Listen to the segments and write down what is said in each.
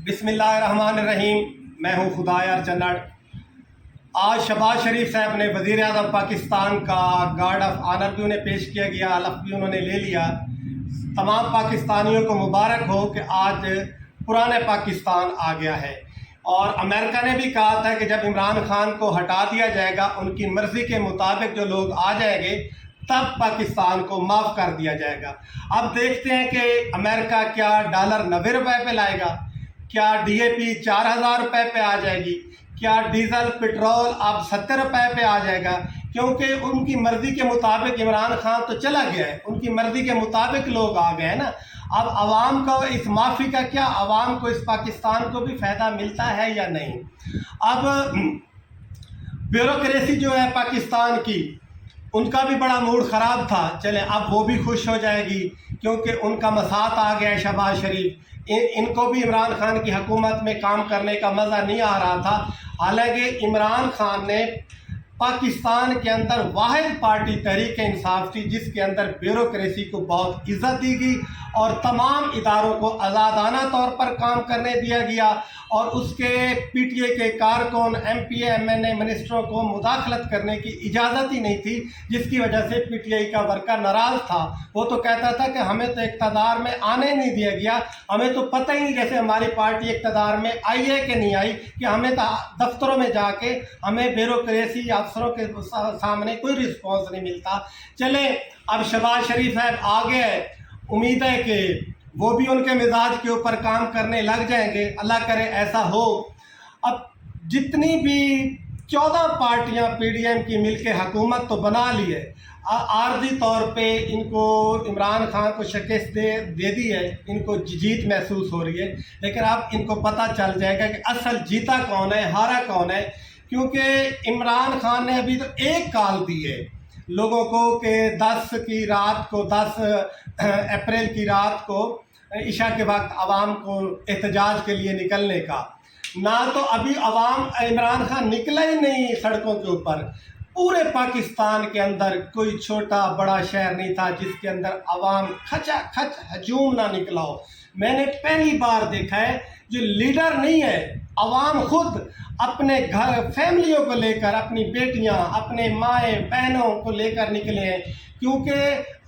بسم اللہ الرحمن الرحیم۔ میں ہوں خدایار چنڑ۔ آج شہباز شریف صاحب نے وزیر اعظم پاکستان کا گارڈ آف آنر بھی انہیں پیش کیا گیا، حلف بھی انہوں نے لے لیا۔ تمام پاکستانیوں کو مبارک ہو کہ آج پرانے پاکستان آ گیا ہے، اور امریکہ نے بھی کہا تھا کہ جب عمران خان کو ہٹا دیا جائے گا، ان کی مرضی کے مطابق جو لوگ آ جائیں گے تب پاکستان کو معاف کر دیا جائے گا۔ اب دیکھتے ہیں کہ امریکہ کیا ڈالر 90 روپے پہ لائے گا، کیا ڈی اے پی 4000 روپے پہ آ جائے گی، کیا ڈیزل پٹرول اب 70 روپے پہ آ جائے گا، کیونکہ ان کی مرضی کے مطابق عمران خان تو چلا گیا ہے، ان کی مرضی کے مطابق لوگ آ گئے ہیں نا۔ اب عوام کو اس معافی کا کیا، عوام کو اس پاکستان کو بھی فائدہ ملتا ہے یا نہیں؟ اب بیوروکریسی جو ہے پاکستان کی، ان کا بھی بڑا موڈ خراب تھا، چلیں اب وہ بھی خوش ہو جائے گی کیونکہ ان کا مساط آ گیا ہے شہباز شریف۔ ان کو بھی عمران خان کی حکومت میں کام کرنے کا مزہ نہیں آ رہا تھا، حالانکہ عمران خان نے پاکستان کے اندر واحد پارٹی تحریک انصاف تھی جس کے اندر بیوروکریسی کو بہت عزت دی گئی اور تمام اداروں کو آزادانہ طور پر کام کرنے دیا گیا، اور اس کے پی ٹی اے کے کارکن، ایم پی اے، ایم این اے، منسٹروں کو مداخلت کرنے کی اجازت ہی نہیں تھی، جس کی وجہ سے پی ٹی آئی کا ورکر ناراض تھا۔ وہ تو کہتا تھا کہ ہمیں تو اقتدار میں آنے نہیں دیا گیا، ہمیں تو پتہ ہی نہیں جیسے ہماری پارٹی اقتدار میں آئی ہے کہ نہیں آئی، کہ ہمیں دفتروں میں جا کے ہمیں بیوروکریسی افسروں کے سامنے کوئی رسپانس نہیں ملتا۔ چلیں اب شہباز شریف صاحب آگے، امید ہے کہ وہ بھی ان کے مزاج کے اوپر کام کرنے لگ جائیں گے، اللہ کرے ایسا ہو۔ اب جتنی بھی 14 پارٹیاں پی ڈی ایم کی مل کے حکومت تو بنا لی ہے، عارضی طور پہ ان کو عمران خان کو شکست دے دی ہے، ان کو جیت محسوس ہو رہی ہے، لیکن اب ان کو پتہ چل جائے گا کہ اصل جیتا کون ہے، ہارا کون ہے، کیونکہ عمران خان نے ابھی تو ایک کال دی ہے لوگوں کو کہ 10 کی رات کو، 10 اپریل کی رات کو عشاء کے وقت عوام کو احتجاج کے لیے نکلنے کا، نہ تو ابھی عوام، عمران خان نکلا ہی نہیں سڑکوں کے اوپر۔ پورے پاکستان کے اندر کوئی چھوٹا بڑا شہر نہیں تھا جس کے اندر عوام کھچا کھچ ہجوم نہ نکلا ہو۔ میں نے پہلی بار دیکھا ہے جو لیڈر نہیں ہے، عوام خود اپنے گھر فیملیوں کو لے کر، اپنی بیٹیاں، اپنے مائیں بہنوں کو لے کر نکلے ہیں، کیونکہ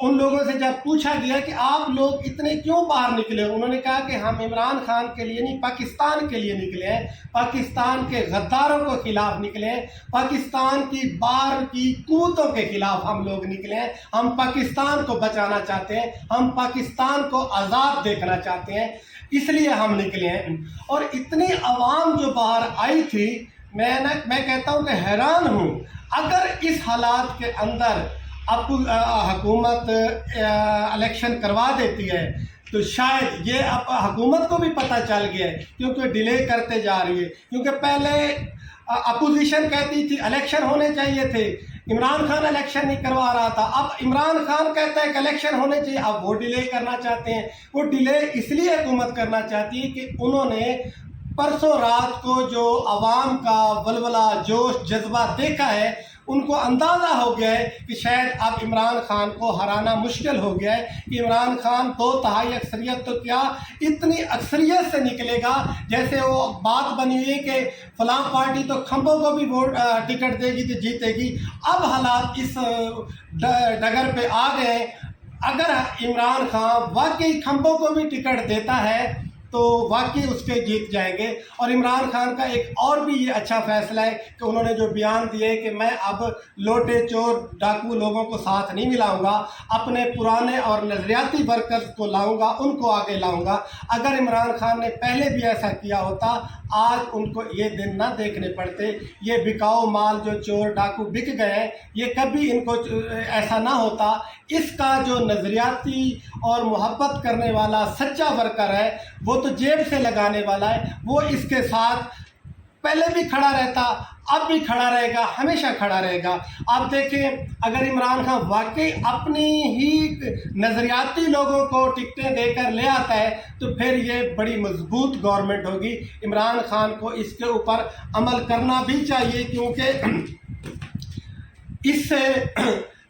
ان لوگوں سے جب پوچھا گیا کہ آپ لوگ اتنے کیوں باہر نکلے، انہوں نے کہا کہ ہم عمران خان کے لیے نہیں، پاکستان کے لیے نکلے ہیں، پاکستان کے غداروں کے خلاف نکلے ہیں، پاکستان کی باہر کی قوتوں کے خلاف ہم لوگ نکلے ہیں، ہم پاکستان کو بچانا چاہتے ہیں، ہم پاکستان کو آزاد دیکھنا چاہتے ہیں، اس لیے ہم نکلے ہیں۔ اور اتنی عوام جو باہر آئی تھی، میں کہتا ہوں کہ حیران ہوں، اگر اس حالات کے اندر اب حکومت الیکشن کروا دیتی ہے تو شاید یہ اب حکومت کو بھی پتہ چل گیا ہے، کیونکہ ڈیلے کرتے جا رہی ہے، کیونکہ پہلے اپوزیشن کہتی تھی الیکشن ہونے چاہیے تھے، عمران خان الیکشن نہیں کروا رہا تھا، اب عمران خان کہتا ہے کہ الیکشن ہونے چاہیے، اب وہ ڈیلے کرنا چاہتے ہیں۔ وہ ڈیلے اس لیے حکومت کرنا چاہتی ہے کہ انہوں نے پرسوں رات کو جو عوام کا ولولہ، جوش، جذبہ دیکھا ہے، ان کو اندازہ ہو گیا ہے کہ شاید اب عمران خان کو ہرانا مشکل ہو گیا ہے، کہ عمران خان 2/3 اکثریت تو کیا اتنی اکثریت سے نکلے گا، جیسے وہ بات بنی ہوئی کہ فلاں پارٹی تو کھمبوں کو بھی ٹکٹ دے گی تو جیتے گی۔ اب حالات اس ڈگر پہ آ گئے، اگر عمران خان واقعی کھمبوں کو بھی ٹکٹ دیتا ہے تو واقعی اس کے جیت جائیں گے۔ اور عمران خان کا ایک اور بھی یہ اچھا فیصلہ ہے کہ انہوں نے جو بیان دیے کہ میں اب لوٹے چور ڈاکو لوگوں کو ساتھ نہیں ملاؤں گا، اپنے پرانے اور نظریاتی ورکرز کو لاؤں گا، ان کو آگے لاؤں گا۔ اگر عمران خان نے پہلے بھی ایسا کیا ہوتا، آج ان کو یہ دن نہ دیکھنے پڑتے، یہ بکاؤ مال جو چور ڈاکو بک گئے ہیں، یہ کبھی ان کو ایسا نہ ہوتا۔ اس کا جو نظریاتی اور محبت کرنے والا سچا ورکر ہے، وہ تو جیب سے لگانے والا ہے، وہ اس کے ساتھ پہلے بھی کھڑا رہتا، اب بھی کھڑا رہے گا، ہمیشہ کھڑا رہے گا۔ آپ دیکھیں اگر عمران خان واقعی اپنی ہی نظریاتی لوگوں کو ٹکٹیں دے کر لے آتا ہے تو پھر یہ بڑی مضبوط گورنمنٹ ہوگی۔ عمران خان کو اس کے اوپر عمل کرنا بھی چاہیے، کیونکہ اس سے